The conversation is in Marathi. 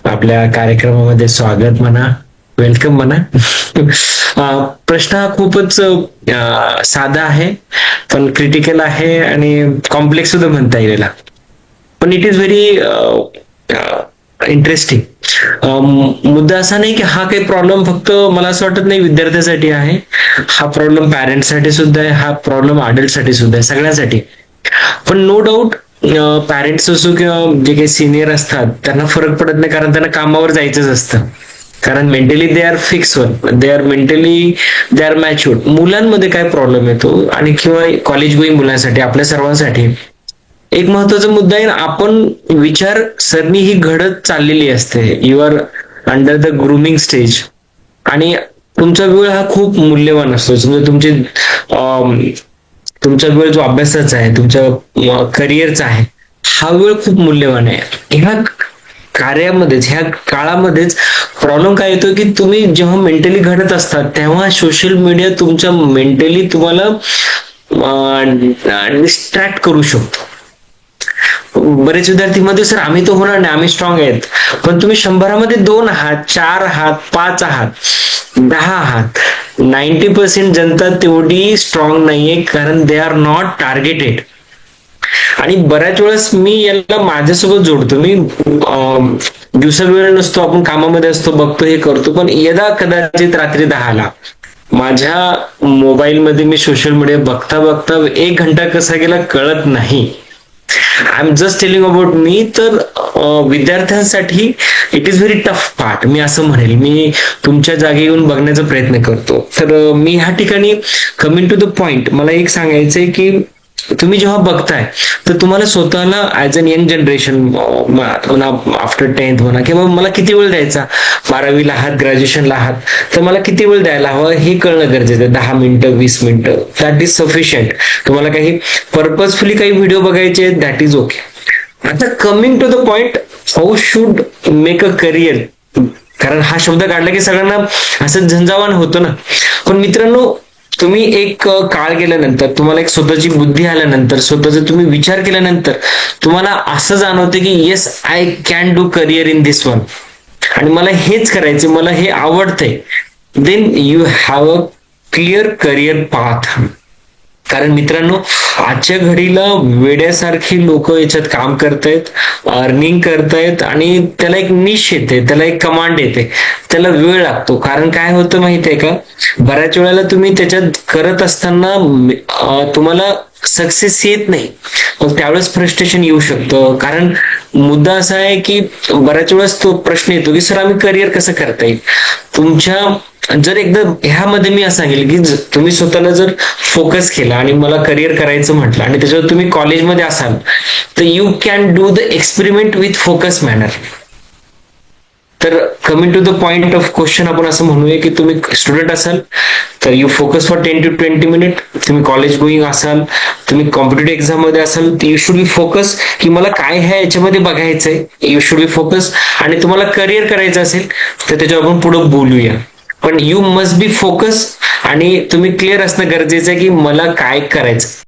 आपल्या कार्यक्रमामध्ये स्वागत म्हणा, वेलकम म्हणा. प्रश्न हा खूपच साधा आहे, पण क्रिटिकल आहे आणि कॉम्प्लेक्स सुद्धा म्हणता येईल याला. पण इट इज व्हेरी इंटरेस्टिंग. मुद्दा असा नाही की हा काही प्रॉब्लेम फक्त मला असं वाटत नाही विद्यार्थ्यासाठी आहे. हा प्रॉब्लेम पॅरेंट्ससाठी सुद्धा आहे, हा प्रॉब्लेम अडल्टसाठी सुद्धा आहे, सगळ्यांसाठी. पण नो डाऊट पॅरेंट्स असो किंवा जे काही सिनियर असतात त्यांना फरक पडत नाही, कारण त्यांना कामावर जायचंच असतं. कारण mentally they are fix one, they are mentally they are matured. मुलांमध्ये काय प्रॉब्लेम येतो आणि किंवा कॉलेज गोईंग मुलांसाठी, आपल्या सर्वांसाठी एक महत्वाचा मुद्दा आहे. आपण विचार सरणी ही घडत चाललेली असते. You are under the grooming stage आणि तुमचा वेळ हा खूप मूल्यवान असतो. समजा तुमचा वेळ जो अभ्यासाचा आहे, तुमच्या करिअरचा आहे, हा वेळ खूप मूल्यवान आहे. ह्या कार्यामध्येच, ह्या काळामध्येच प्रॉब्लेम काय येतो की तुम्ही जेव्हा मेंटली घडत असतात तेव्हा सोशल मीडिया तुमच्या मेंटली तुम्हाला डिस्ट्रॅक्ट करू शकतो. बरेच विद्यार्थी मध्ये सर आम्ही तर होणार नाही, आम्ही स्ट्रॉंग आहेत. पण तुम्ही 100 मध्ये 2 आहात, 4 आहात, 5 आहात, 10 आहात. 90% जनता तेवढी स्ट्रॉंग नाहीये, कारण दे आर नॉट टार्गेटेड. आणि बऱ्याच वेळेस मी याला माझ्यासोबत जोडतो. मी दिवसा वेळ नसतो, आपण कामामध्ये असतो, बघतो, हे करतो, पण यदा कदाचित रात्री 10ला माझ्या मोबाईलमध्ये मी सोशल मीडिया बघता बघता 1 घंटा कसा गेला कळत नाही. I am just telling about me. तर विद्यार्थ्यांसाठी it is very tough part, मी असं म्हणेल. मी तुमच्या जागी येऊन बघण्याचा प्रयत्न करतो. तर मी ह्या ठिकाणी कमिंग टू द पॉइंट, मला एक सांगायचंय की तुम्ही जेव्हा बघताय तर तुम्हाला स्वतःला ऍज अन यंग जनरेशन म्हणा, आफ्टर 10th म्हणा, किंवा मला किती वेळ द्यायचा, 12वीला आहात, ग्रॅज्युएशनला आहात, तर मला किती वेळ द्यायला हवा हे कळणं गरजेचं आहे. 10 मिनिटं, 20 मिनिटं, दॅट इज सफिशियंट. तुम्हाला काही पर्पजफुली काही व्हिडिओ बघायचे आहेत, दॅट इज ओके. आता coming to the point, how should make a career. कारण हा शब्द काढला की सगळ्यांना असं झंझावान होतं ना. पण मित्रांनो, तुम्ही एक काळ गेल्यानंतर, तुम्हाला एक स्वतःची बुद्धी आल्यानंतर, स्वतःचा तुम्ही विचार केल्यानंतर तुम्हाला असं जाणवते की yes, I can do career in this one, आणि मला हेच करायचं, मला हे आवडतंय. Then you have a clear career path. कारण मित्रांनो, आजच्या घडीला वेड्यासारखी लोक याच्यात काम करतायत, अर्निंग करतायत, आणि त्याला एक निश येते, त्याला एक कमांड येते, त्याला वेळ लागतो. कारण काय होतं माहितीये का, बऱ्याच वेळेला तुम्ही त्याच्यात करत असताना तुम्हाला सक्सेस येत नाही, मग त्यावेळेस फ्रस्ट्रेशन येऊ शकतं. कारण मुद्दा असा आहे की बऱ्याच वेळेस तो प्रश्न येतो की सर आम्ही करिअर कसं करता येईल तुमच्या. जर एकदा ह्यामध्ये मी असं सांगेल की तुम्ही स्वतःला जर फोकस केला आणि मला करिअर करायचं म्हटलं आणि त्याच्यावर तुम्ही कॉलेजमध्ये असाल, तर you can do the experiment with focus manner. तर coming to the point of question, आपण असं म्हणूया की तुम्ही स्टुडंट असाल तर you focus for 10 to 20 minute. तुम्ही कॉलेज गोईंग असाल, तुम्ही कॉम्पिटेटिव्ह एक्झाम मध्ये असाल, तर यू शुड बी फोकस की मला काय ह्या याच्यामध्ये बघायचंय. You should be focus. आणि तुम्हाला करिअर करायचं असेल तर त्याच्यावर आपण पुढे बोलूया. पण यू मस्ट बी फोकस, आणि तुम्ही क्लिअर असणं गरजेचं आहे की मला काय करायचं.